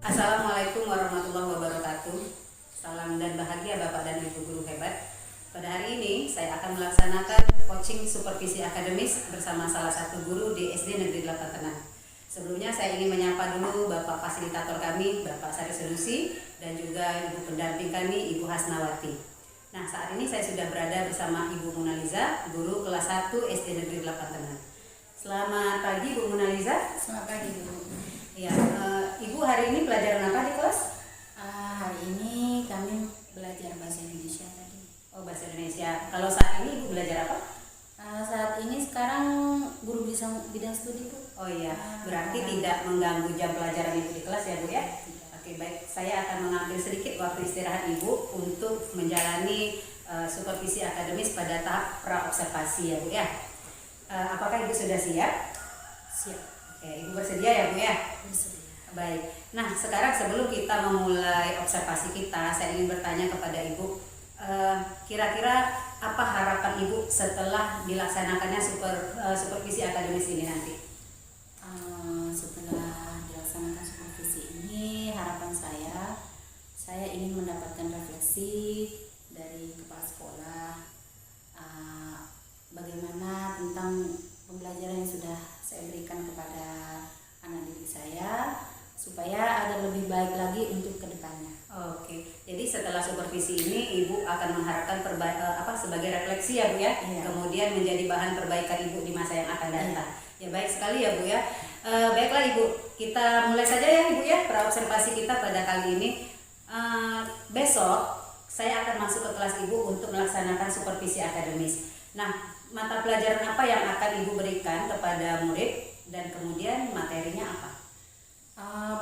Assalamualaikum warahmatullahi wabarakatuh. Salam dan bahagia Bapak dan Ibu guru hebat. Pada hari ini saya akan melaksanakan coaching supervisi akademis bersama salah satu guru di SD Negeri 8 Tenang. Sebelumnya saya ingin menyapa dulu Bapak fasilitator kami, Bapak Sari Senusi, dan juga Ibu pendamping kami, Ibu Hasnawati. Nah, saat ini saya sudah berada bersama Ibu Munaliza, guru kelas 1 SD Negeri 8 Tenang. Selamat pagi Bu Munaliza. Selamat pagi Bu. Ya, Ibu hari ini pelajaran apa di kelas? Hari ini kami belajar bahasa Indonesia tadi. Oh, bahasa Indonesia. Kalau saat ini Ibu belajar apa? Saat ini sekarang guru bidang studi Bu. Oh iya, berarti tidak mengganggu jam pelajaran Ibu di kelas ya Bu ya? Oke, baik. Saya akan mengambil sedikit waktu istirahat Ibu untuk menjalani supervisi akademis pada tahap pra-observasi ya Bu ya. Apakah Ibu sudah siap? Siap. Oke, Ibu bersedia ya Bu ya? Bersedia. Baik. Nah, sekarang sebelum kita memulai observasi kita, saya ingin bertanya kepada Ibu, kira-kira apa harapan Ibu setelah dilaksanakannya supervisi akademis ini nanti? Setelah dilaksanakan supervisi ini, harapan saya ingin mendapatkan refleksi dari kepala sekolah, bagaimana tentang pembelajaran yang sudah saya berikan kepada anak didik saya, supaya ada lebih baik lagi untuk kedepannya. Oke, jadi setelah supervisi ini Ibu akan mengharapkan sebagai refleksi ya Bu ya, Iya. kemudian menjadi bahan perbaikan Ibu di masa yang akan datang. Ya baik sekali ya Bu ya. Baiklah Ibu, kita mulai saja ya Ibu ya praobservasi kita pada kali ini. Besok saya akan masuk ke kelas Ibu untuk melaksanakan supervisi akademis. Nah, mata pelajaran apa yang akan Ibu berikan kepada murid dan kemudian materinya apa?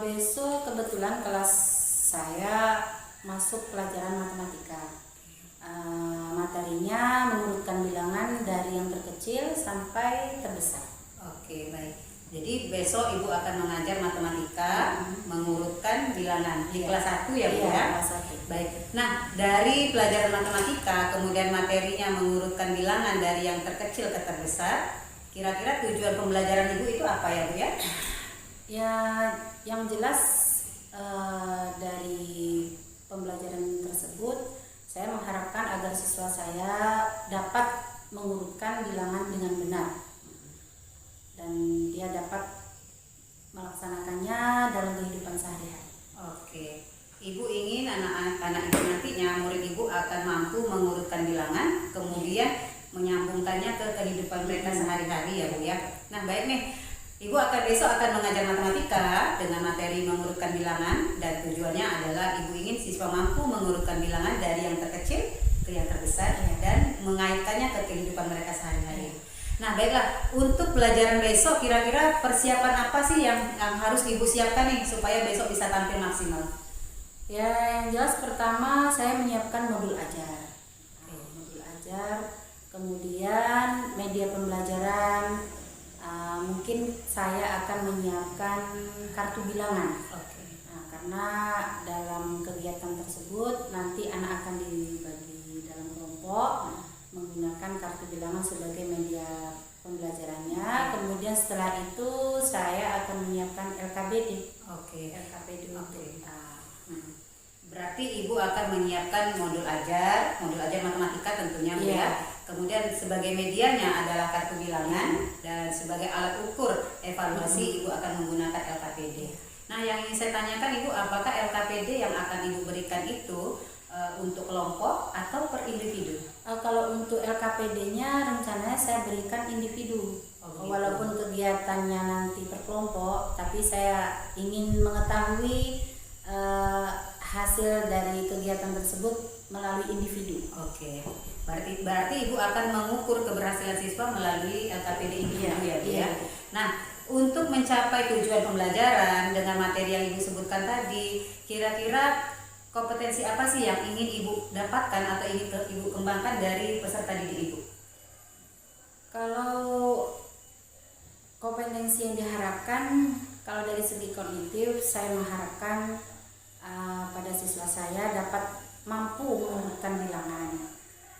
Besok kebetulan kelas saya masuk pelajaran matematika. Materinya mengurutkan bilangan dari yang terkecil sampai terbesar. Oke, baik. Jadi besok Ibu akan mengajar matematika, mengurutkan bilangan di kelas 1 ya Bu ya? Kelas 1. Baik. Nah, dari pelajaran matematika, kemudian materinya mengurutkan bilangan dari yang terkecil ke terbesar, kira-kira tujuan pembelajaran Ibu itu apa ya Bu ya? Ya, yang jelas dari pembelajaran tersebut saya mengharapkan agar siswa saya dapat mengurutkan bilangan dengan benar dan dia dapat melaksanakannya dalam kehidupan sehari-hari. Oke. Ibu ingin anak-anak Ibu nantinya, murid Ibu akan mampu mengurutkan bilangan, kemudian menyambungkannya ke kehidupan mereka sehari-hari ya Bu ya. Nah, baik nih. Ibu besok akan mengajar matematika dengan materi mengurutkan bilangan, dan tujuannya adalah Ibu ingin siswa mampu mengurutkan bilangan dari yang terkecil ke yang terbesar dan mengaitkannya ke kehidupan mereka sehari-hari. Nah, baiklah, untuk pelajaran besok kira-kira persiapan apa sih yang harus Ibu siapkan nih supaya besok bisa tampil maksimal? Ya, yang jelas pertama saya menyiapkan modul ajar. Modul ajar, kemudian media pembelajaran. Mungkin saya akan menyiapkan kartu bilangan. Nah, karena dalam kegiatan tersebut nanti anak akan dibagi dalam kelompok menggunakan kartu bilangan sebagai media pembelajarannya. Kemudian setelah itu saya akan menyiapkan LKBD. LKBD untuk Berarti Ibu akan menyiapkan modul ajar matematika tentunya Bu ya. Kemudian sebagai medianya adalah kartu bilangan, dan sebagai alat ukur evaluasi Ibu akan menggunakan LKPD. Nah, yang ingin saya tanyakan Ibu, apakah LKPD yang akan Ibu berikan itu untuk kelompok atau per individu? Kalau untuk LKPD-nya rencananya saya berikan individu. Walaupun kegiatannya nanti per kelompok, tapi saya ingin mengetahui hasil dari kegiatan tersebut melalui individu. Oke. Berarti Ibu akan mengukur keberhasilan siswa melalui LKPD individu ya Bu ya. Nah, untuk mencapai tujuan pembelajaran dengan materi yang Ibu sebutkan tadi, kira-kira kompetensi apa sih yang ingin Ibu dapatkan atau ingin Ibu kembangkan dari peserta didik Ibu? Kalau kompetensi yang diharapkan, kalau dari segi kognitif saya mengharapkan pada siswa saya dapat mampu mengurutkan bilangan.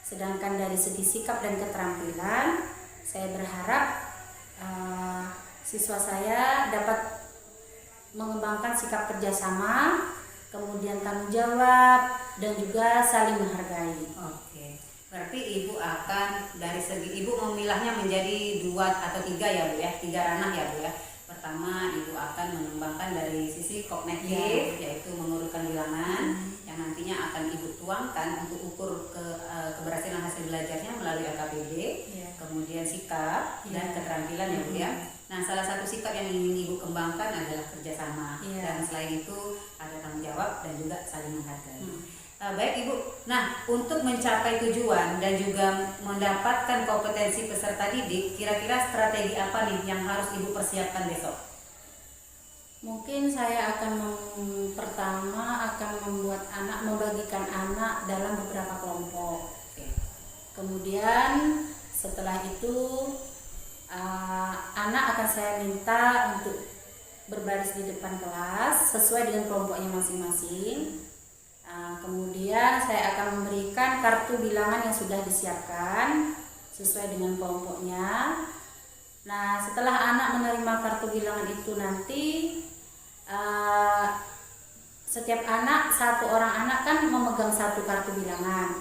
Sedangkan dari segi sikap dan keterampilan, saya berharap siswa saya dapat mengembangkan sikap kerjasama, kemudian tanggung jawab, dan juga saling menghargai. Oke, berarti ibu akan dari segi ibu memilahnya menjadi 2 atau 3 ya Bu ya, 3 ranah ya Bu ya. Pertama, ibu akan mengembangkan dari sisi kognitif, yaitu mengurutkan bilangan yang nantinya akan ibu tuangkan untuk ukur keberhasilan hasil belajarnya melalui LKPD. Kemudian sikap dan keterampilan ya Bu ya. Nah, salah satu sikap yang ingin ibu kembangkan adalah kerjasama, dan selain itu ada tanggung jawab dan juga saling menghargai. Baik Ibu, nah untuk mencapai tujuan dan juga mendapatkan kompetensi peserta didik, kira-kira strategi apa nih yang harus Ibu persiapkan besok? Mungkin saya pertama akan membagikan anak dalam beberapa kelompok. Kemudian setelah itu anak akan saya minta untuk berbaris di depan kelas sesuai dengan kelompoknya masing-masing. Kemudian saya akan memberikan kartu bilangan yang sudah disiapkan sesuai dengan kelompoknya. Nah, setelah anak menerima kartu bilangan itu nanti setiap anak, satu orang anak kan memegang satu kartu bilangan.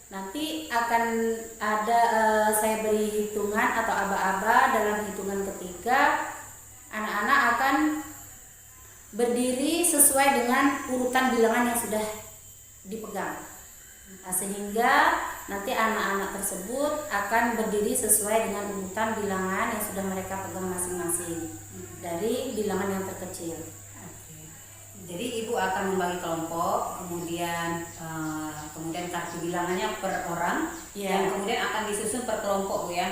Nanti akan ada saya beri hitungan atau aba-aba. Dalam hitungan ketiga anak-anak akan berdiri sesuai dengan urutan bilangan yang sudah dipegang. Sehingga nanti anak-anak tersebut akan berdiri sesuai dengan urutan bilangan yang sudah mereka pegang masing-masing dari bilangan yang terkecil. Jadi ibu akan membagi kelompok, kemudian kartu bilangannya per orang, dan kemudian akan disusun per kelompok Bu ya.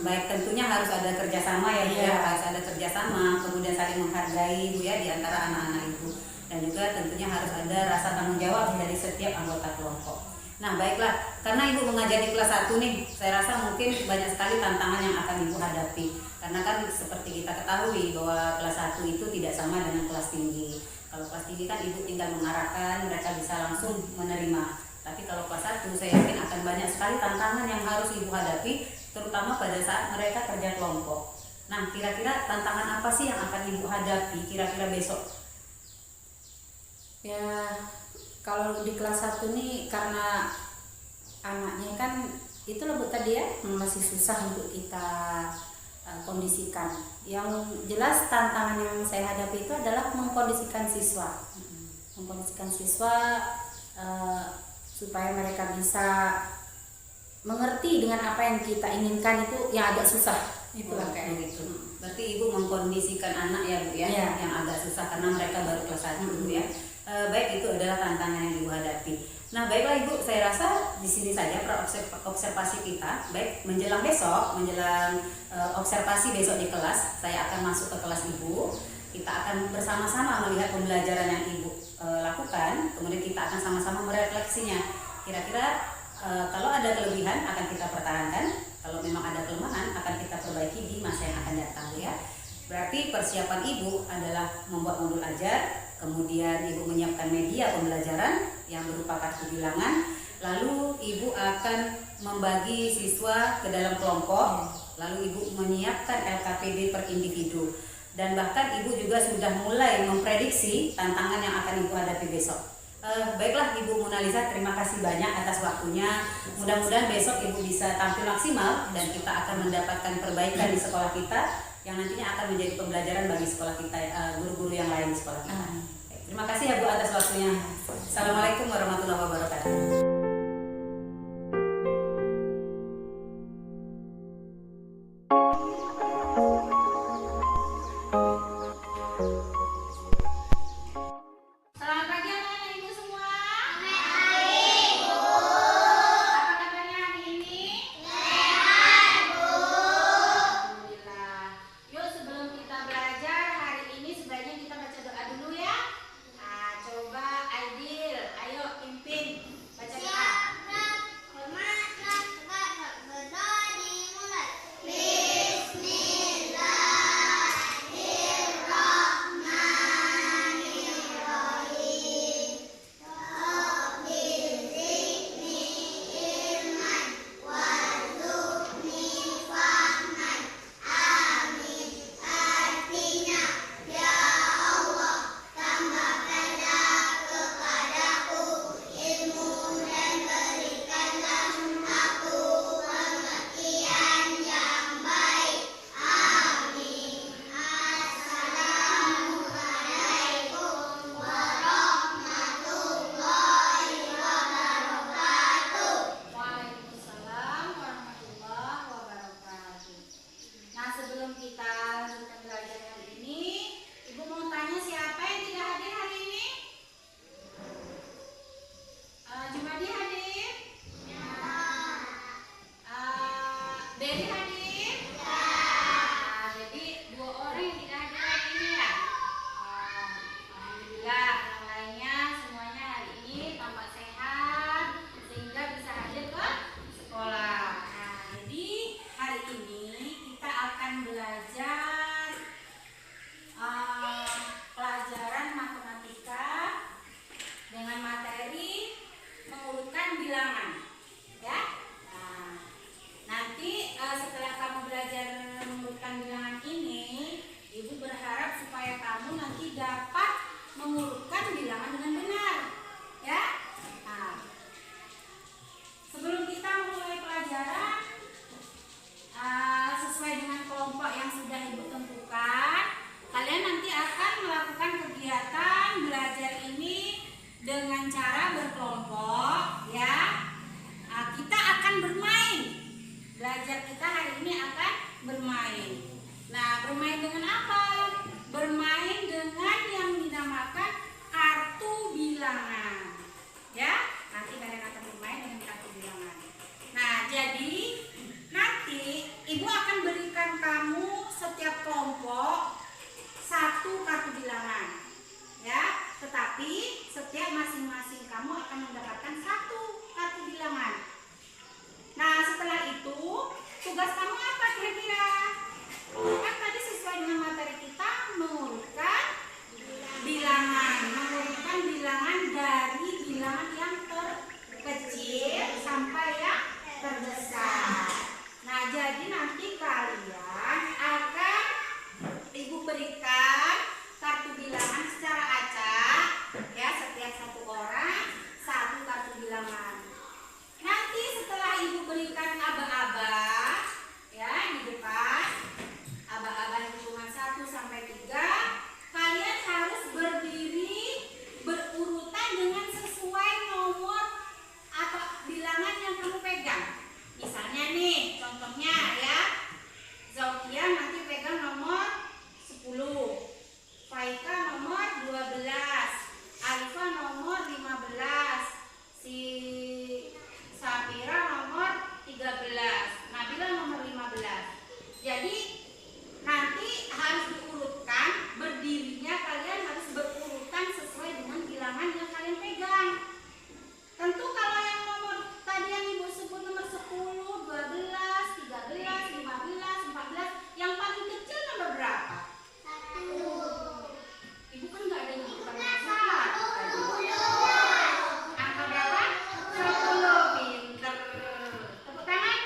Baik, tentunya harus ada kerjasama ya Bu ya, harus ada kerjasama, kemudian saling menghargai Bu ya di antara anak-anak ibu, dan juga tentunya harus ada rasa tanggung jawab dari setiap anggota kelompok. Nah baiklah, karena ibu mengajar di kelas 1 nih, saya rasa mungkin banyak sekali tantangan yang akan ibu hadapi, karena kan seperti kita ketahui bahwa kelas 1 itu tidak sama dengan kelas tinggi. Kalau kelas tinggi kan ibu tinggal mengarahkan, mereka bisa langsung menerima. Tapi kalau kelas 1 saya yakin akan banyak sekali tantangan yang harus ibu hadapi, terutama pada saat mereka kerja kelompok. Nah, kira-kira tantangan apa sih yang akan ibu hadapi kira-kira besok? Ya, kalau di kelas 1 nih karena anaknya kan itu loh Bu tadi ya, masih susah untuk kita kondisikan. Yang jelas tantangan yang saya hadapi itu adalah mengkondisikan siswa. Mengkondisikan siswa supaya mereka bisa mengerti dengan apa yang kita inginkan, itu yang agak susah. Itulah kayak gitu. Berarti ibu mengkondisikan anak ya Bu ya, yang agak susah karena mereka baru kelas 1 Bu ya. Baik, itu adalah tantangan yang ibu hadapi. Nah baiklah ibu, saya rasa di sini saja observasi kita. Baik, menjelang besok, observasi besok di kelas, saya akan masuk ke kelas ibu. Kita akan bersama-sama melihat pembelajaran yang ibu lakukan. Kemudian kita akan sama-sama merefleksinya. Kira-kira kalau ada kelebihan akan kita pertahankan. Kalau memang ada kelemahan akan kita perbaiki di masa yang akan datang ya. Berarti persiapan ibu adalah membuat modul ajar. Kemudian ibu menyiapkan media pembelajaran yang berupa kartu bilangan, lalu ibu akan membagi siswa ke dalam kelompok, lalu ibu menyiapkan LKPD per individu, dan bahkan ibu juga sudah mulai memprediksi tantangan yang akan ibu hadapi besok. Baiklah Ibu Munaliza, terima kasih banyak atas waktunya. Mudah-mudahan besok ibu bisa tampil maksimal dan kita akan mendapatkan perbaikan di sekolah kita yang nantinya akan menjadi pembelajaran bagi sekolah kita, guru-guru yang lain di sekolah kita. Terima kasih ya Bu atas waktunya. Assalamualaikum warahmatullahi wabarakatuh. Coba Aidil, ayo pimpin. kegiatan belajar ini dengan cara berkelompok ya. Kita akan bermain. Belajar kita hari ini akan bermain. Nah, bermain dengan apa? Bermain dengan yang dinamakan kartu bilangan. Ya, nanti kalian akan bermain dengan kartu bilangan. Nah, jadi nanti Ibu akan berikan kamu setiap kelompok satu kartu bilangan. Ya, tetapi setiap masing-masing kamu akan mendapatkan satu kartu bilangan. Nah, setelah itu tugas kamu apa kira-kira? Kan tadi sesuai dengan materi kita mengurutkan bilangan, dari bilangan yang terkecil sampai yang terbesar. Nah, jadi nanti kalian akan Ibu berikan kartu bilangan secara acak ya, setiap satu orang satu kartu bilangan. Nanti setelah Ibu berikan aba-aba ya di depan, aba-aba hitungan 1 sampai 3, kalian harus berdiri berurutan dengan sesuai nomor atau bilangan yang kamu pegang. Misalnya nih, contohnya ya, Zaukia nanti pegang nomor 10, Faika nomor 12, Alifa nomor 15, si Sapira nomor 13, Nabila nomor 15. Jadi nanti harus diurutkan, berdirinya kalian harus berurutan sesuai dengan bilangan yang kalian pegang. Tentu kalau yang nomor tadi yang Ibu sebut nomor 10, 12, 13, 15, 14, yang paling kecil nomor berapa? 1. Ibu kan nggak ada nyebutan nomor 1. Angka berapa? 10. Pinter. Tepuk tangan.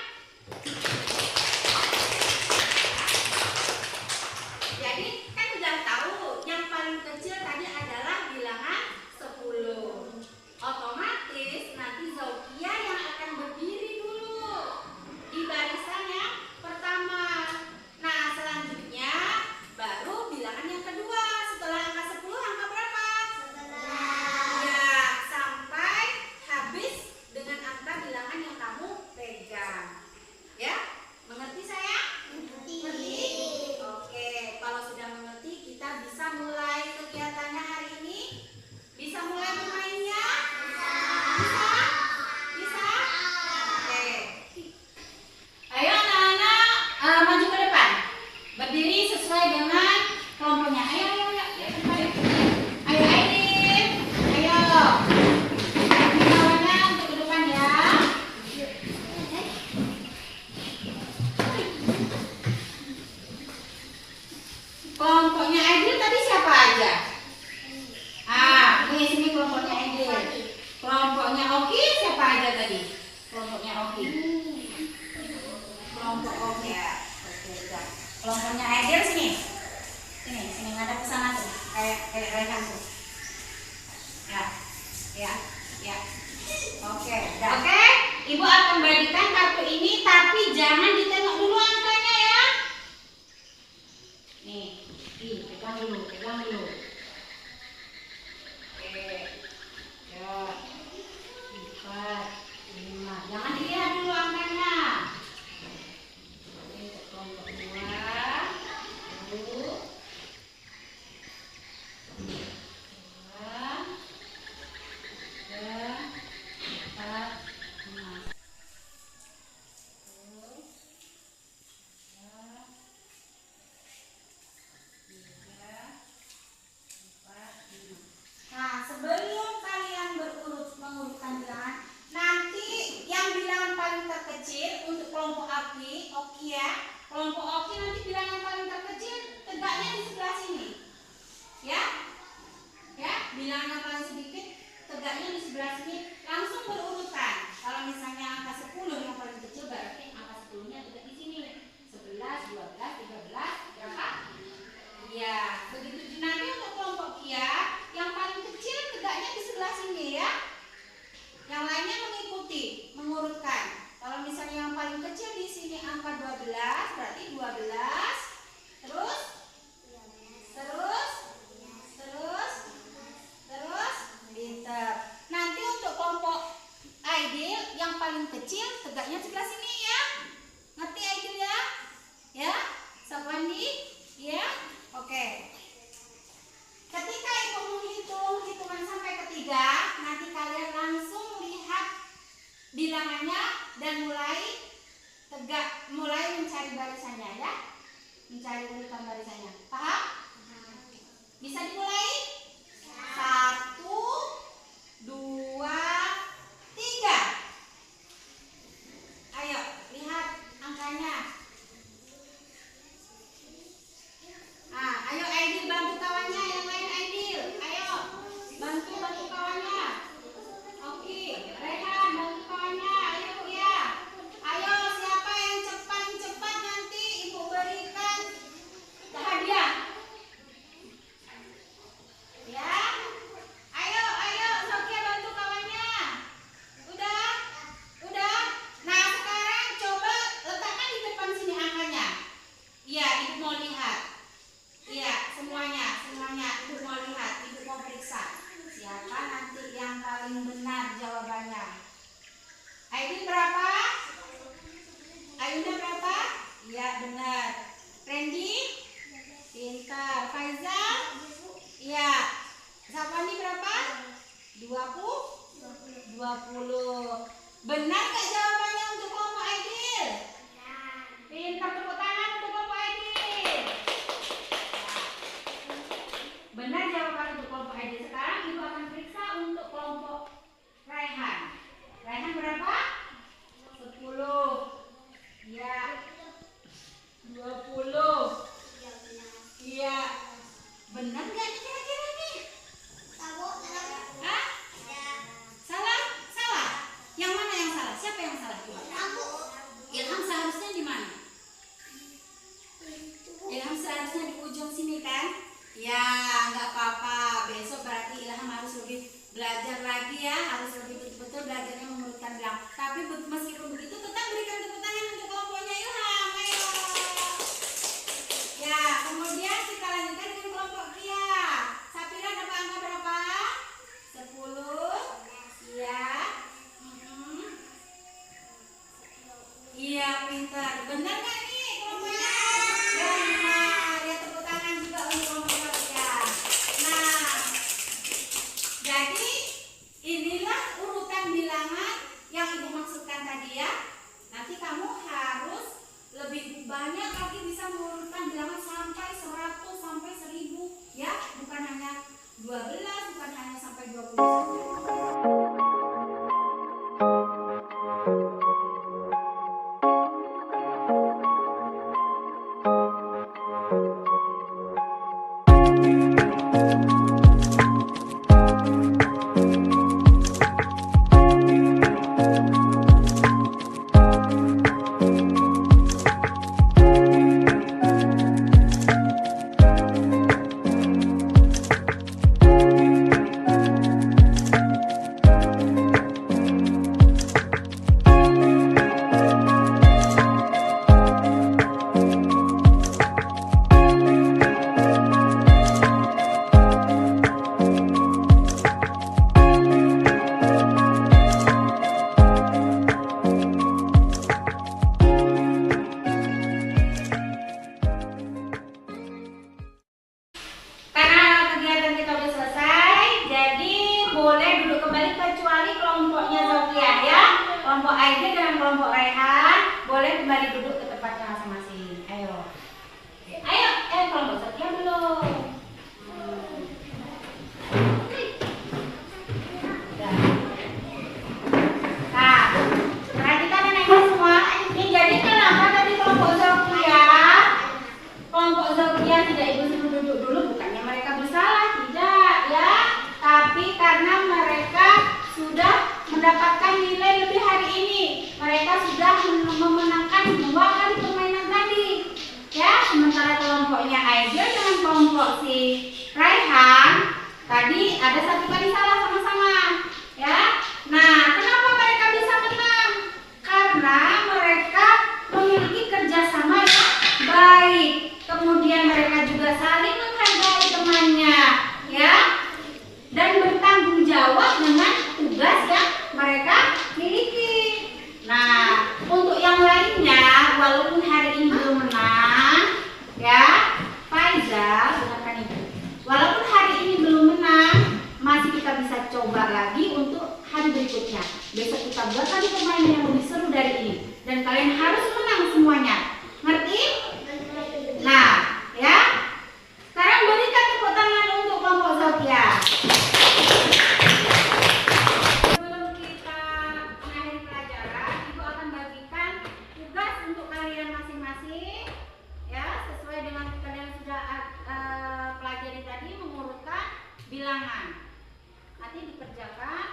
Jadi kan udah tahu yang paling kecil tadi adalah bilangan 10. Otomatis nanti Zaukia yang akan berdiri dulu di barisan yang pertama. Nah, selanjutnya baru bilangan yang kedua. Setelah angka 10, angka berapa? 11. Ya, sampai habis dengan angka bilangan yang kamu pegang. Ya, mengerti saya? Mengerti? Oke, kalau sudah mengerti kita bisa mulai kegiatannya hari ini. Bisa mulai bermainnya? Bisa? Bisa? Oke. Ayo anak-anak, maju ke depan. Berdiri sesuai dengan kelompoknya. Ayo, ayo, ayo. Ayo, Aidin. Ayo. Kawannya untuk ke depan ya. Kelompoknya Aidil tadi siapa aja? Ini sini kelompoknya Aidil. Kelompoknya Oki siapa aja tadi? Kelompoknya Oki. Kelompok Oki. Oke, udah. Kelompoknya Aidil sini. Sini ngadap ke sana tuh. Kayak Raihan tuh. Ya. Oke, udah. Oke, Ibu akan bagikan kartu ini tapi jangan ditengok dulu angkanya ya. Nih, pegang dulu. Oke. Ya. 4, 5. Jangan dilihat dulu angkanya. Oke, kelompok 2. 1. 12 berarti 12 terus 20. Benar nggak jawabannya untuk kelompok Aidil? Pintar, tepuk tangan untuk kelompok Aidil. Benar jawaban untuk kelompok Aidil. Sekarang Ibu akan periksa untuk kelompok Raihan. Raihan berapa? 10. Ya. 20. Iya. Benar nggak nih kira-kira nih? Hah? Salah? Salah? Yang mana yang salah? Siapa yang salah? Ilham seharusnya di mana? Ilham seharusnya di ujung sini kan? Ya, nggak apa-apa. Besok berarti Ilham harus lebih belajar lagi ya, harus lebih betul-betul belajarnya mengurutkan bilang. Tapi meskipun begitu, tetap berikan tepuk tangan untuk kelompoknya Ilham. Ayo. Ya, kemudian kita lanjutkan dengan kelompok Kia. Sapira dapat angka berapa? 10. Iya. Iya, pintar. Benar nggak nih kelompoknya? Benar. Ya, tepuk tangan juga untuk kelompok Kia. Nah, jadi inilah urutan bilangan yang Ibu maksudkan tadi ya. Nanti kamu harus lebih banyak lagi bisa mengurutkan bilangan sampai 100 sampai 1000 ya, bukan hanya 12, bukan hanya sampai 20 saja. Kelompok Aidil dengan kelompok Raihan boleh kembali duduk ke tempatnya masing-masing. Ayo. Ayo, kelompok Setia belum. Nah, perhatikan anak-anak semua. Ini jadi kenapa tadi kelompok Zokia tidak Ibu suruh duduk dulu, bukannya mereka bersalah, tidak ya, tapi karena mereka sudah mendapatkan nilai lebih hari ini. Mereka sudah memenangkan 2 kali permainan tadi. Ya, sementara kelompoknya Aidil dengan kelompok si Raihan tadi ada 1 kali salah sama-sama. Ya. Nah, kenapa mereka bisa menang? Karena mereka memiliki kerjasama yang baik. Kemudian mereka juga saling menghargai temannya, ya. Dan bertanggung jawab dengan tugas yang mereka miliki. Nah, untuk yang lainnya, walaupun hari ini belum menang, ya, Faizal, dengarkan Ibu. Walaupun hari ini belum menang, masih kita bisa coba lagi untuk hari berikutnya. Besok kita buat lagi permainan yang lebih seru dari ini. Dan kalian harus menang semuanya. Ngerti? Nah, ya. Sekarang berikan tepuk tangan untuk kelompok Zokia. Bilangan nanti dikerjakan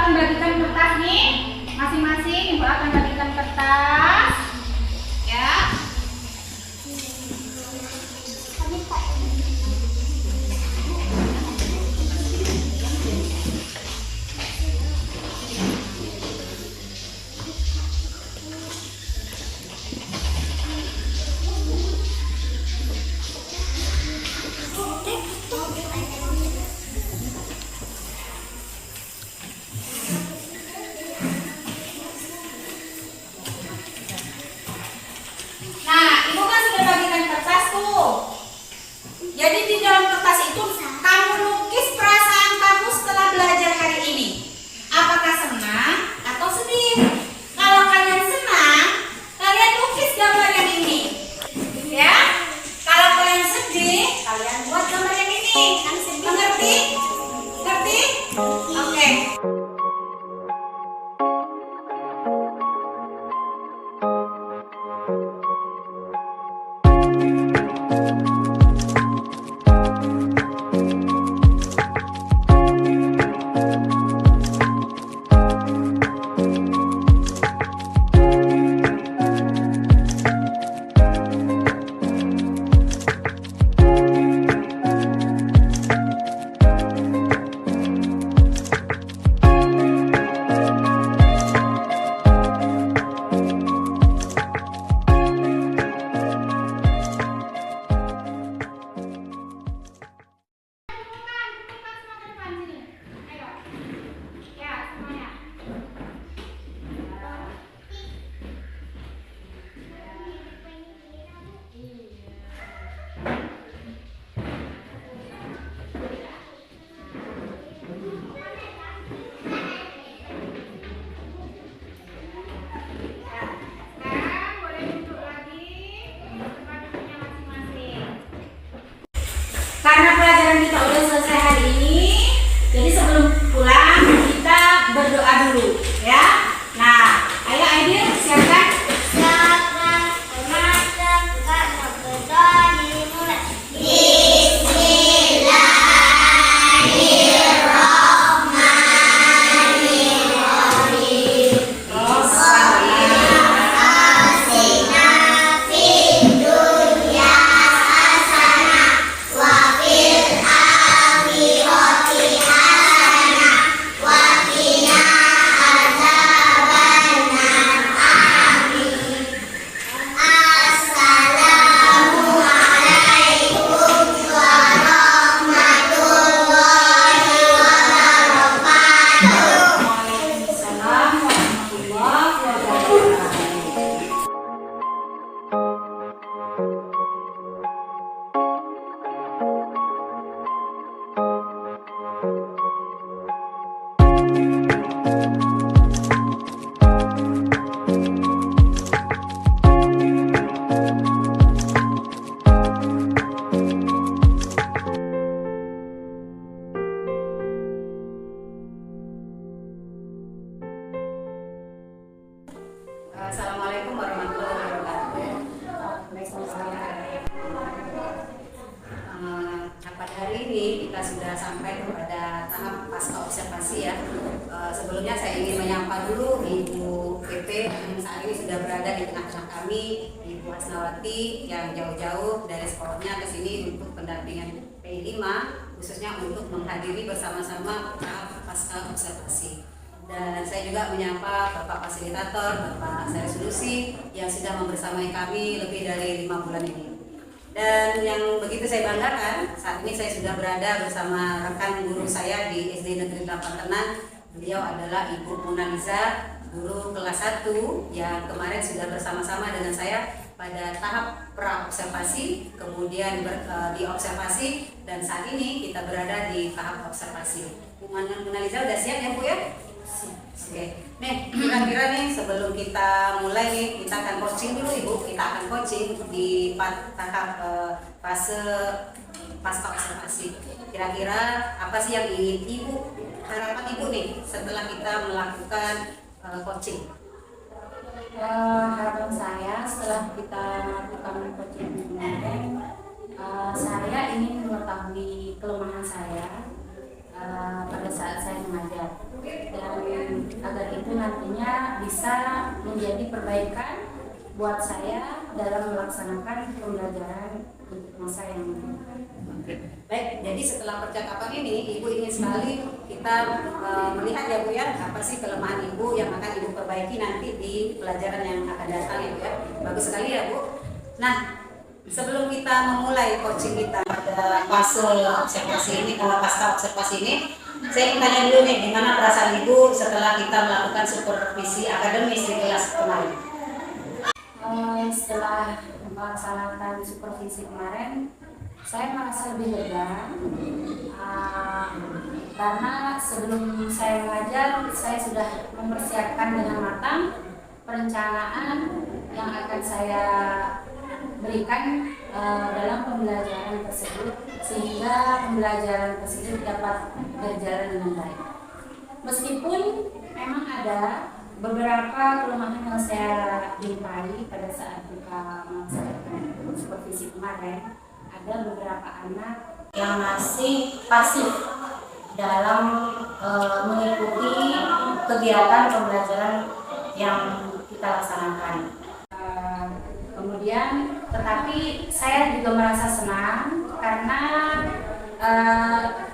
akan bagikan kertas nih, masing-masing Ibu akan bagikan kertas, ya. Nah, Ibu kan sudah bagikan kertas tuh. Jadi di dalam kertas itu kamu lukis perasaan kamu setelah belajar hari ini. Apakah senang atau sedih? Kalau kalian senang, kalian lukis gambar yang ini. Ya. Kalau kalian sedih, kalian buat gambar yang ini. Mengerti? Ngerti? Oke. Karena pelajaran kita udah selesai hari ini, jadi sebelum pulang kita berdoa dulu, ya. Nah, ayo Aidil siapkan. Assalamualaikum warahmatullahi wabarakatuh. Pada hari ini kita sudah sampai kepada tahap pasca observasi ya. Sebelumnya saya ingin menyapa dulu Ibu PP yang saat ini sudah berada di tengah-tengah kami, Ibu Hasnawati yang jauh-jauh dari sekolahnya ke sini untuk pendampingan PI 5, khususnya untuk menghadiri bersama-sama tahap pasca observasi. Dan saya juga menyapa Bapak Fasilitator, Bapak Sari Sulusi yang sudah membersamai kami lebih dari 5 bulan ini. Dan yang begitu saya banggakan, saat ini saya sudah berada bersama rekan guru saya di SD Negeri 8 Tenan. Beliau adalah Ibu Munaliza, guru kelas 1 yang kemarin sudah bersama-sama dengan saya pada tahap pra-observasi, kemudian diobservasi, dan saat ini kita berada di tahap observasi. Bu Munaliza udah siap ya Bu ya? Oke, nih kira-kira nih sebelum kita mulai nih kita akan coaching dulu Ibu. Kita akan coaching di tahap fase pasca observasi. Kira-kira apa sih yang ingin Ibu harapan Ibu nih setelah kita melakukan coaching? Harapan saya setelah kita melakukan coaching kemarin, saya ingin mengetahui kelemahan saya pada saat saya mengajar. dan agar itu nantinya bisa menjadi perbaikan buat saya dalam melaksanakan pembelajaran untuk masa yang mendatang. Baik, jadi setelah percakapan ini Ibu ingin sekali kita melihat ya Bu ya, apa sih kelemahan Ibu yang akan Ibu perbaiki nanti di pelajaran yang akan datang ya Bu ya. Bagus sekali ya Bu. Nah, sebelum kita memulai coaching kita pada fase observasi ini, pasca observasi ini, saya ingin tanya dulu nih, gimana perasaan Ibu setelah kita melakukan supervisi akademis di kelas kemarin? Setelah melaksanakan supervisi kemarin, saya merasa lebih lega karena sebelum saya mengajar, saya sudah mempersiapkan dengan matang perencanaan yang akan saya berikan dalam pembelajaran tersebut, sehingga pembelajaran tersebut dapat berjalan dengan baik. Meskipun memang ada beberapa kelemahan yang saya jumpai pada saat kita melaksanakan supervisi kemarin, ada beberapa anak yang masih pasif dalam mengikuti kegiatan pembelajaran yang kita laksanakan. Kemudian, tetapi saya juga merasa senang karena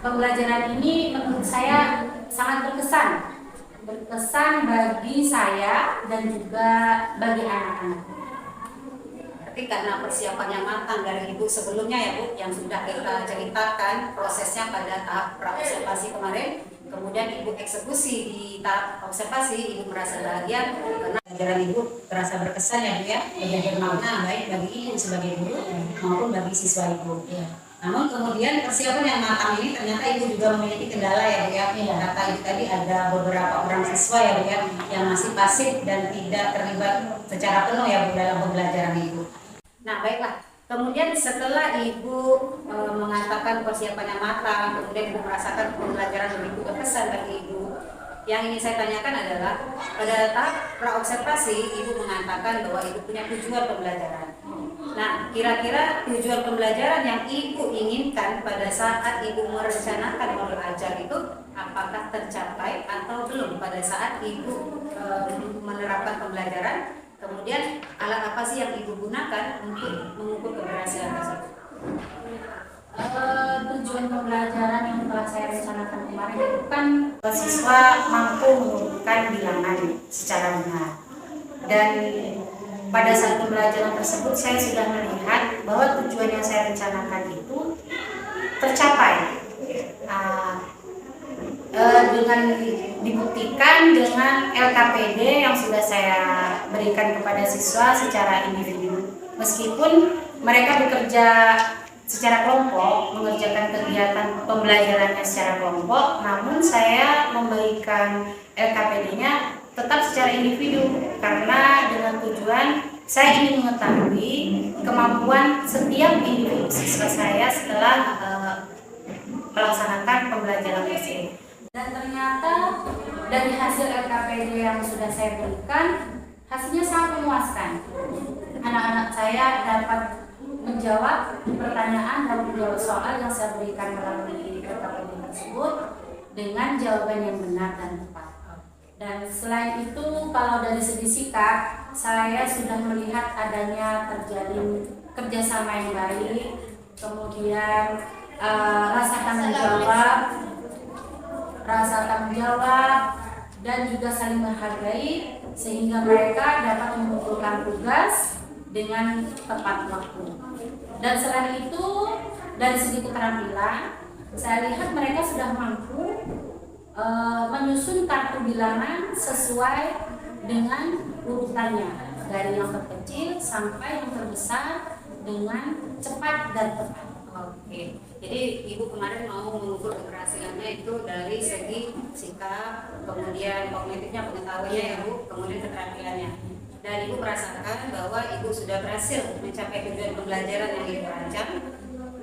pembelajaran ini menurut saya sangat berkesan bagi saya dan juga bagi anak-anak. Berarti karena persiapannya matang dari Ibu sebelumnya ya Bu, yang sudah kita ceritakan prosesnya pada tahap pra-observasi kemarin, kemudian Ibu eksekusi di tahap observasi, Ibu merasa bahagia karena pelajaran Ibu terasa berkesan ya Bu ya, lebih bermakna baik bagi Ibu sebagai guru maupun bagi siswa Ibu. Namun kemudian persiapan yang matang ini ternyata Ibu juga memiliki kendala ya Bu ya. Kata Ibu tadi ada beberapa orang siswa ya Bu ya yang masih pasif dan tidak terlibat secara penuh ya Bu dalam pembelajaran Ibu. Nah baiklah, kemudian setelah Ibu mengatakan persiapannya matang, kemudian Ibu merasakan pembelajaran begitu berkesan bagi Ibu, yang ingin saya tanyakan adalah pada tahap pra-observasi Ibu mengatakan bahwa Ibu punya tujuan pembelajaran. Nah, kira-kira tujuan pembelajaran yang Ibu inginkan pada saat Ibu merencanakan modul ajar itu apakah tercapai atau belum pada saat Ibu menerapkan pembelajaran? Kemudian alat apa sih yang Ibu gunakan untuk mengukur keberhasilan tersebut? Tujuan pembelajaran yang telah saya rencanakan kemarin itu kan siswa mampu mengumpulkan bilangan secara benar, dan pada saat pembelajaran tersebut saya sudah melihat bahwa tujuan yang saya rencanakan itu tercapai dengan dibuktikan dengan LKPD yang sudah saya berikan kepada siswa secara individu. Meskipun mereka bekerja secara kelompok, mengerjakan kegiatan pembelajarannya secara kelompok, namun saya memberikan LKPD-nya tetap secara individu karena dengan tujuan saya ingin mengetahui kemampuan setiap individu siswa saya setelah melaksanakan pembelajaran tersebut. Dan ternyata dari hasil LKPD yang sudah saya berikan, hasilnya sangat memuaskan. Anak-anak saya dapat menjawab pertanyaan dan menjawab soal yang saya berikan melalui LKPD tersebut dengan jawaban yang benar dan tepat. Dan selain itu, kalau dari segi sikap, saya sudah melihat adanya terjalin kerjasama yang baik, kemudian rasa tanggung jawab, dan juga saling menghargai, sehingga mereka dapat mengumpulkan tugas dengan tepat waktu. Dan selain itu, dari segi keterampilan, saya lihat mereka sudah mampu menyusun kartu bilangan sesuai dengan urutannya dari yang terkecil sampai yang terbesar dengan cepat dan tepat. Oke, jadi Ibu kemarin mau mengukur keberhasilannya itu dari segi sikap, kemudian kognitifnya, pengetahuannya ya Bu, kemudian keterampilannya. Dan Ibu merasakan bahwa Ibu sudah berhasil mencapai tujuan pembelajaran yang Ibu rancang,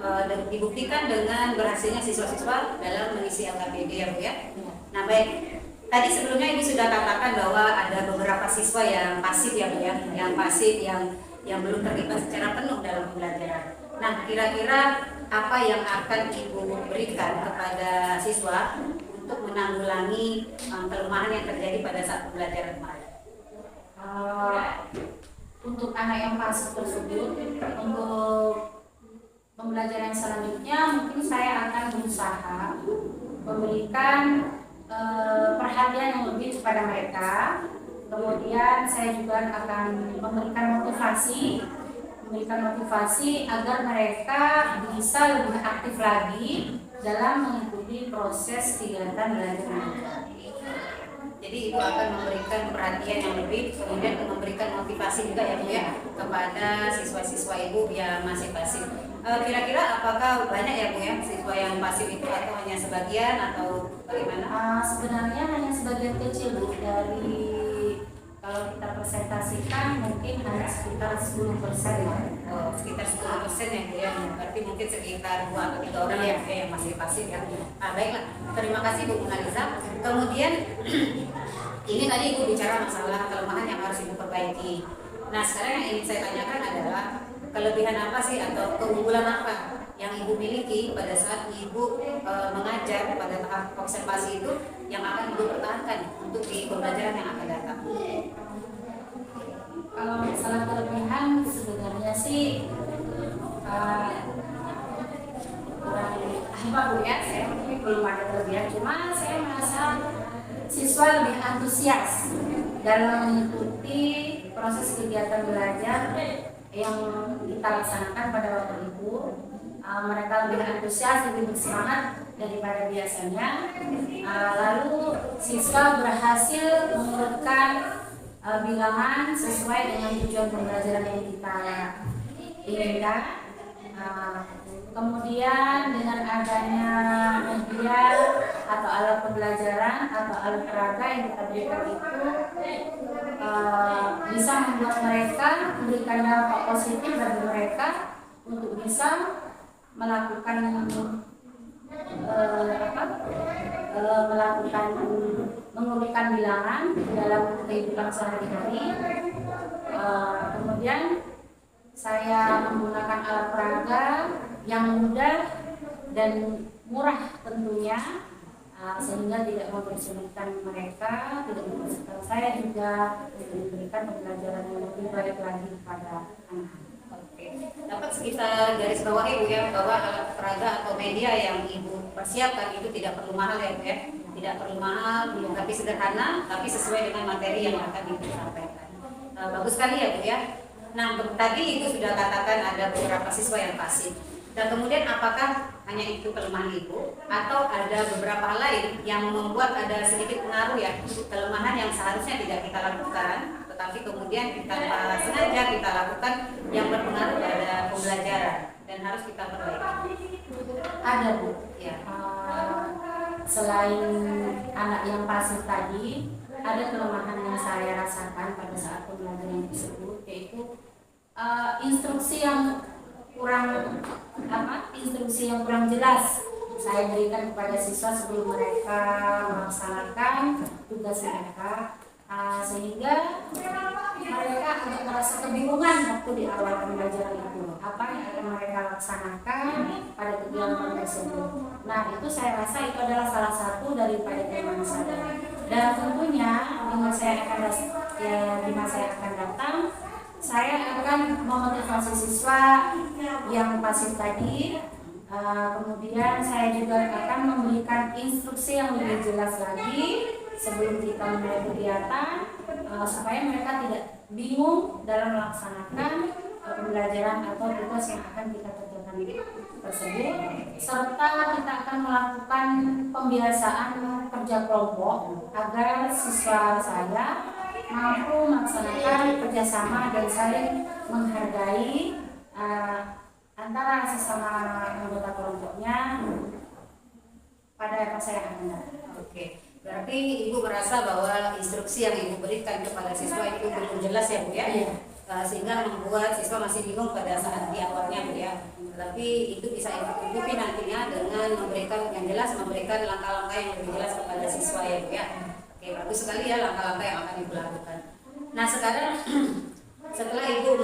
dan dibuktikan dengan berhasilnya siswa-siswa dalam mengisi LKPD ya Bu ya. Nah baik, tadi sebelumnya Ibu sudah katakan bahwa ada beberapa siswa yang pasif ya Bu ya, yang pasif, yang belum terlibat secara penuh dalam pembelajaran. Nah kira-kira apa yang akan Ibu berikan kepada siswa untuk menanggulangi kelemahan yang terjadi pada saat pembelajaran kemarin? Untuk anak yang pasif tersebut, untuk pembelajaran selanjutnya mungkin saya akan berusaha memberikan perhatian yang lebih kepada mereka. Kemudian saya juga akan memberikan motivasi agar mereka bisa lebih aktif lagi dalam mengikuti proses kegiatan belajar mengajar. Jadi Ibu akan memberikan perhatian yang lebih, kemudian memberikan motivasi juga ya Bu ya kepada siswa-siswa Ibu yang masih pasif. Kira-kira apakah banyak ya Bu ya siswa yang pasif itu, atau hanya sebagian, atau bagaimana? Sebenarnya hanya sebagian kecil Bu, dari kalau kita presentasikan mungkin hanya sekitar 10% lah. Oh, sekitar 10% ya Bu ya, berarti mungkin sekitar 2 atau 3 orang ya yang masih pasif ya. Baiklah, terima kasih Bu Naliza. Kemudian ini tadi Ibu bicara masalah kelemahan yang harus Ibu perbaiki. Nah sekarang yang ingin saya tanyakan adalah kelebihan apa sih atau keunggulan apa yang Ibu miliki pada saat Ibu mengajar pada tahap observasi itu yang akan Ibu pertahankan untuk di pembelajaran yang akan datang? Kalau masalah kelebihan sebenarnya sih kurang apa Bu ya, saya mungkin belum ada kelebihan, cuma saya merasa siswa lebih antusias dalam mengikuti proses kegiatan belajar yang kita laksanakan pada waktu itu. Mereka lebih antusias, lebih bersemangat daripada biasanya. Lalu siswa berhasil mengurutkan bilangan sesuai dengan tujuan pembelajaran yang kita inginkan. Kemudian dengan adanya media atau alat pembelajaran atau alat peraga yang kita berikan itu bisa membuat mereka, memberikan dampak positif bagi mereka untuk bisa melakukan mengurutkan bilangan dalam kehidupan sehari-hari. Kemudian saya menggunakan alat peraga yang mudah dan murah tentunya, sehingga tidak mempersulitkan mereka, tidak mempersulitkan saya juga, memberikan pembelajaran yang lebih baik lagi kepada anak-anak. Oke, dapat sekitar garis bawah Ibu ya bahwa alat peraga atau media yang Ibu persiapkan itu tidak perlu mahal ya Bu ya, tidak perlu mahal, tapi sederhana, tapi sesuai dengan materi yang akan Ibu sampaikan. Bagus sekali ya Bu ya. Nah tadi Ibu sudah katakan ada beberapa siswa yang pasif. Dan kemudian apakah hanya itu kelemahan Ibu atau ada beberapa hal lain yang membuat ada sedikit pengaruh ya, kelemahan yang seharusnya tidak kita lakukan tetapi kemudian tanpa sengaja kita lakukan yang berpengaruh pada pembelajaran dan harus kita perbaiki? Ada Bu Ya. Selain anak yang pasif tadi, ada kelemahan yang saya rasakan pada saat pembelajaran tersebut, yaitu instruksi yang kurang jelas saya berikan kepada siswa sebelum mereka melaksanakan tugas mereka, sehingga mereka agak merasa kebingungan waktu di awal pembelajaran itu apa yang akan mereka laksanakan pada kegiatan tersebut. Nah itu saya rasa itu adalah salah satu daripada kelemahan saya, dan tentunya di masa yang akan datang saya akan memotivasi siswa yang pasif tadi. Kemudian saya juga akan memberikan instruksi yang lebih jelas lagi sebelum kita mulai kegiatan, supaya mereka tidak bingung dalam melaksanakan pembelajaran atau tugas yang akan kita kerjakan tersebut. Serta kita akan melakukan pembiasaan kerja kelompok agar siswa saya mampu melaksanakan kerjasama dan saling menghargai antara sesama anggota kelompoknya pada masa yang akan datang. Oke, berarti Ibu merasa bahwa instruksi yang Ibu berikan kepada siswa itu belum jelas ya Bu ya? Iya. Sehingga membuat siswa masih bingung pada saat di awalnya Bu ya. Tapi itu bisa Ibu tutupi nantinya dengan memberikan yang jelas, memberikan langkah-langkah yang lebih jelas kepada siswa ya Bu ya. Oke, bagus sekali ya langkah-langkah yang akan Ibu lakukan. Nah sekarang setelah Ibu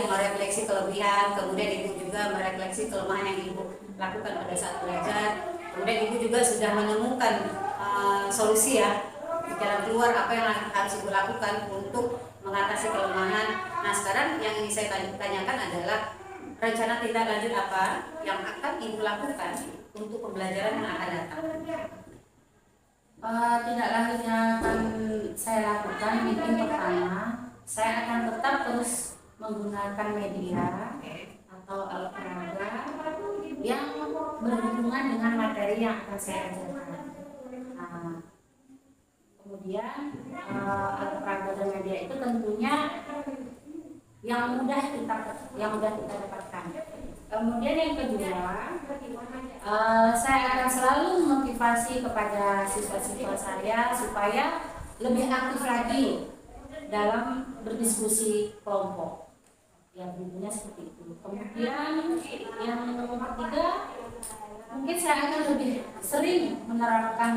merefleksi kelebihan, kemudian Ibu juga merefleksi kelemahan yang Ibu lakukan pada saat belajar. Kemudian Ibu juga sudah menemukan solusi ya, jalan keluar apa yang harus Ibu lakukan untuk mengatasi kelemahan. Nah sekarang yang ingin saya tanyakan adalah rencana tindak lanjut apa yang akan Ibu lakukan untuk pembelajaran yang akan datang? Tindak lanjut yang akan saya lakukan, mungkin pertama saya akan tetap terus menggunakan media atau alat peraga yang berhubungan dengan materi yang akan saya ajarkan. Kemudian alat peraga dan media itu tentunya yang mudah kita dapatkan. Kemudian yang kedua, saya akan selalu memotivasi kepada siswa-siswa saya supaya lebih aktif lagi dalam berdiskusi kelompok. Ya, tentunya seperti itu. Kemudian yang ketiga, mungkin saya akan lebih sering menerapkan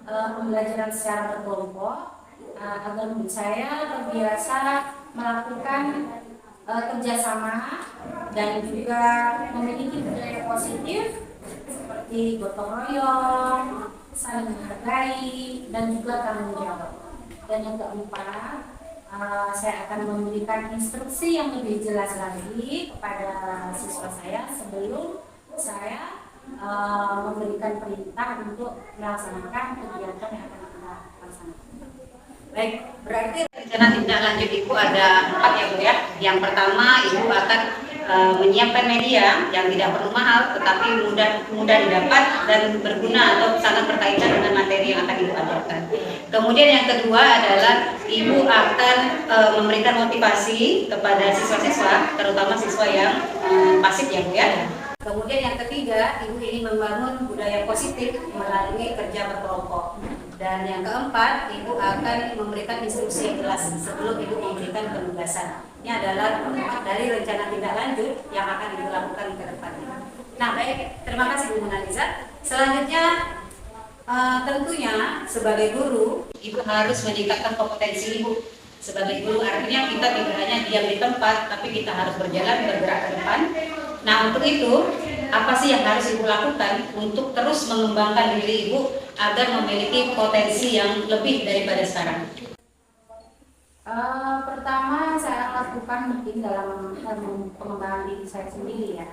pembelajaran secara berkelompok agar saya terbiasa melakukan kerjasama dan juga memiliki budaya positif seperti gotong royong, saling menghargai, dan juga tanggung jawab. Dan yang keempat, saya akan memberikan instruksi yang lebih jelas lagi kepada siswa saya sebelum saya memberikan perintah untuk melaksanakan kegiatan yang akan kita laksanakan. Baik, berarti rencana tindak lanjut Ibu ada 4 ya Bu ya. Yang pertama Ibu akan menyiapkan media yang tidak perlu mahal tetapi mudah didapat dan berguna atau sangat berkaitan dengan materi yang akan Ibu ajarkan. Kemudian yang kedua adalah Ibu akan memberikan motivasi kepada siswa-siswa, terutama siswa yang pasif ya Bu ya. Kemudian yang ketiga, Ibu ingin membangun budaya positif melalui kerja berkelompok. Dan yang keempat, Ibu akan memberikan instruksi yang jelas sebelum Ibu memberikan penugasan. Ini adalah dari rencana tindak lanjut yang akan Ibu lakukan ke depannya. Nah baik, terima kasih Bu Munaliza. Selanjutnya tentunya sebagai guru, Ibu harus meningkatkan kompetensi Ibu. Sebagai guru artinya kita tidak hanya diam di tempat, tapi kita harus berjalan, bergerak ke depan. Nah untuk itu, apa sih yang harus Ibu lakukan untuk terus mengembangkan diri Ibu agar memiliki potensi yang lebih daripada sekarang? Pertama saya lakukan mungkin dalam pengembangan diri saya sendiri ya.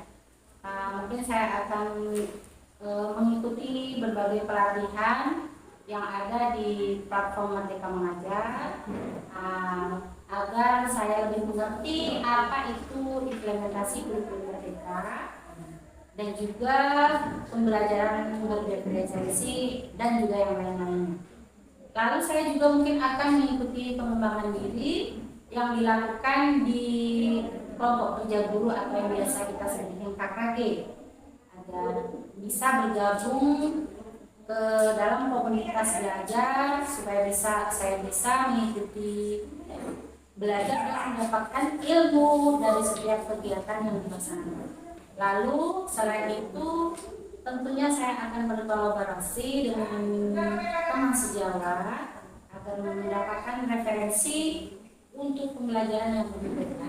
Mungkin saya akan mengikuti berbagai pelatihan yang ada di platform Merdeka Mengajar agar saya lebih mengerti apa itu implementasi kurikulum Merdeka dan juga pembelajaran berpresensi dan juga yang lain-lainnya. Lalu saya juga mungkin akan mengikuti pengembangan diri yang dilakukan di kelompok kerja guru atau yang biasa kita sebut KKG agar bisa bergabung ke dalam komunitas belajar supaya saya bisa mengikuti belajar dan mendapatkan ilmu dari setiap kegiatan yang dilaksanakan. Lalu selain itu tentunya saya akan berkolaborasi dengan teman sejawat agar mendapatkan referensi untuk pembelajaran yang berbeda.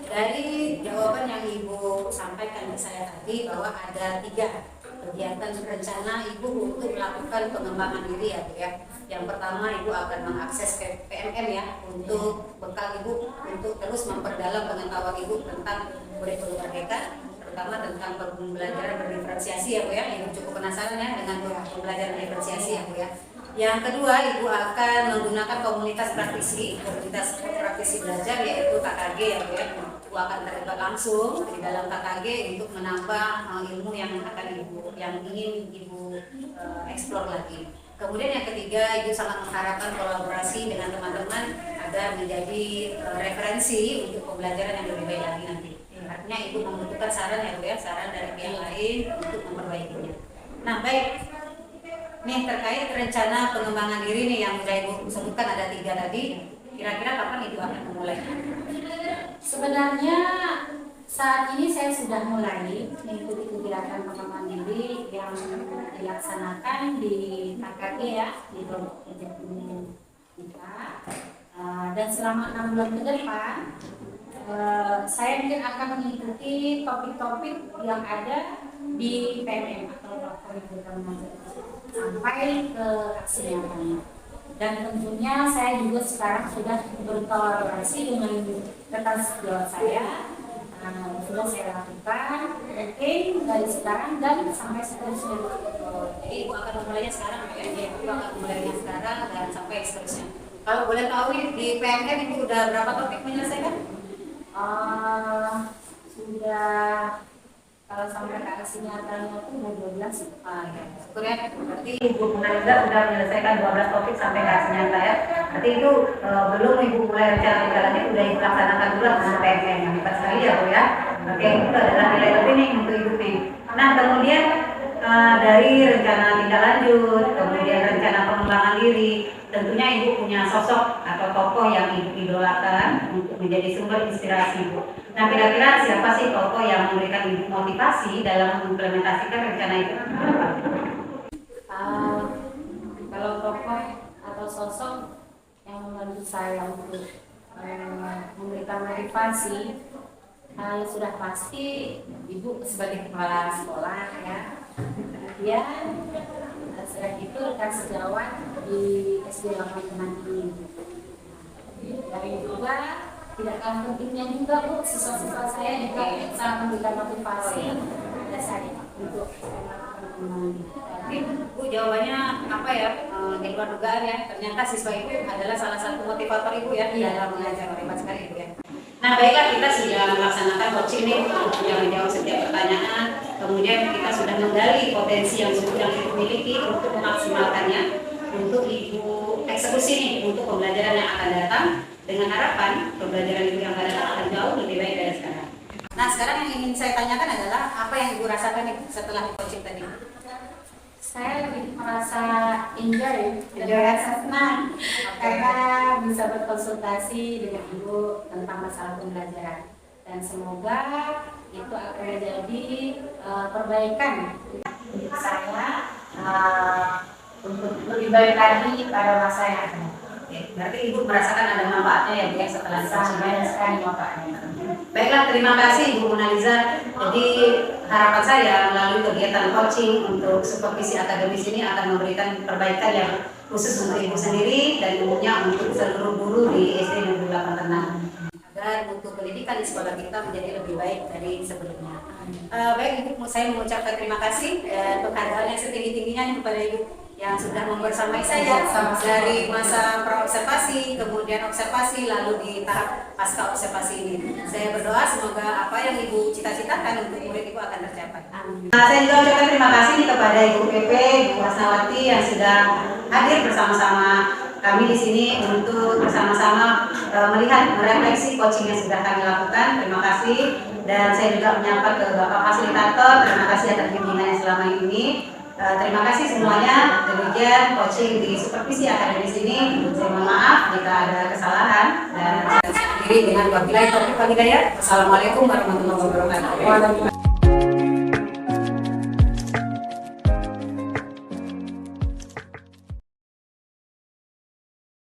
Dari jawaban yang Ibu sampaikan ke saya tadi bahwa ada 3 kegiatan rencana Ibu untuk melakukan pengembangan diri ya Bu ya. Yang pertama Ibu akan mengakses PMM ya untuk bekal Ibu untuk terus memperdalam pengetahuan Ibu tentang kurikulum Merdeka, terutama tentang pembelajaran berdiferensiasi ya Bu ya. Ibu cukup penasaran ya dengan pembelajaran diferensiasi ya Bu ya. Yang kedua, Ibu akan menggunakan komunitas praktisi belajar yaitu KKG ya Bu ya. Ibu akan terlibat langsung di dalam KKG untuk menambah ilmu yang ingin Ibu eksplor lagi. Kemudian yang ketiga, Ibu sangat mengharapkan kolaborasi dengan teman-teman agar menjadi referensi untuk pembelajaran yang lebih baik lagi nanti. Artinya Ibu membutuhkan saran ya Bu ya, saran dari pihak lain untuk memperbaikinya. Nah baik, nih terkait rencana pengembangan diri nih yang sudah Ibu sebutkan ada 3 tadi, kira-kira kapan Ibu akan memulai? Sebenarnya saat ini saya sudah mulai mengikuti kegiatan pengembangan diri yang dilaksanakan di KKG ya, di kelompok kerja kita. Dan selama 6 bulan ke depan, saya mungkin akan mengikuti topik-topik yang ada di PMM atau kurikulum mengajar sampai ke aksi nyatanya. Dan tentunya saya juga sekarang sudah berkolaborasi dengan rekan sejawat saya. Sudah saya lakukan mungkin dari sekarang dan sampai seterusnya. Jadi Ibu akan memulainya sekarang ya? Ibu akan memulainya sekarang dan sampai seterusnya. Kalau boleh tahu nih, di PMN Ibu udah berapa topik menyelesaikan? Sudah kalau sampai ke aksi nyatanya itu mau 12. Ya. Syukur ya. Berarti Ibu Munaliza sudah menyelesaikan 12 topik sampai ke hasil nyata ya. Berarti itu belum Ibu mulai rencana jalannya sudah Ibu laksanakan dulu dengan PMN yang hebat sekali ya Bu ya. Oke, itu adalah nilai lebih nih untuk Ibu nih. Nah kemudian dari rencana tindak lanjut, kemudian rencana pengembangan diri, tentunya Ibu punya sosok atau tokoh yang Ibu idolakan untuk menjadi sumber inspirasi Ibu. Nah kira-kira siapa sih tokoh yang memberikan Ibu motivasi dalam mengimplementasikan rencana itu? Kalau tokoh atau sosok yang membantu saya untuk memberikan motivasi, sudah pasti Ibu sebagai kepala sekolah ya. Kemudian selain itu rekan sejawat di SD 8 Tenan ini. Dan juga tidak kalah pentingnya juga Bu, siswa-siswa saya juga sangat memberikan motivasi pada saya untuk Tapi Bu jawabannya apa ya? Di luar dugaan ya. Ternyata siswa itu adalah salah satu motivator Ibu ya dalam mengajar. Hebat sekali Ibu ya. Nah baiklah, kita sudah melaksanakan coaching nih untuk menjawab setiap pertanyaan. Kemudian kita sudah menggali potensi yang Ibu miliki untuk memaksimalkannya, untuk Ibu eksekusi nih untuk pembelajaran yang akan datang, dengan harapan pembelajaran Ibu yang akan datang akan jauh lebih baik dari sekarang. Nah sekarang yang ingin saya tanyakan adalah apa yang Ibu rasakan nih setelah coaching tadi? saya lebih merasa enjoy rasa senang karena bisa berkonsultasi dengan Ibu tentang masalah pembelajaran, dan semoga itu akan menjadi perbaikan untuk saya untuk lebih baik lagi pada masa yang akan datang. Berarti Ibu merasakan ada manfaatnya ya Bu ya setelah Banyak sekali manfaatnya. Baiklah, terima kasih Ibu Munaliza. Jadi harapan saya melalui kegiatan coaching untuk supervisi akademis ini akan memberikan perbaikan yang khusus untuk Ibu sendiri dan umumnya untuk seluruh guru di SD Negeri 8 Tenan, agar mutu pendidikan di sekolah kita menjadi lebih baik dari sebelumnya. Baik Ibu, saya mengucapkan terima kasih penghargaan yang setinggi-tingginya kepada Ibu yang sudah membersamai saya dari masa praobservasi, kemudian observasi, lalu di tahap pasca observasi ini. Saya berdoa semoga apa yang Ibu cita-citakan untuk murid Ibu akan tercapai. Nah, saya juga ucapkan terima kasih kepada Ibu PP, Ibu Wasnawati yang sudah hadir bersama-sama kami di sini untuk bersama-sama melihat merefleksi coaching yang sudah kami lakukan. Terima kasih, dan saya juga menyapa ke Bapak Fasilitator. Terima kasih atas bimbingannya selama ini. Terima kasih semuanya. Demikian coaching di supervisi akademis ini. Saya mohon maaf jika ada kesalahan, dan saya akhiri dengan wabillahi taufiq wal hidayah. Assalamualaikum warahmatullahi wabarakatuh.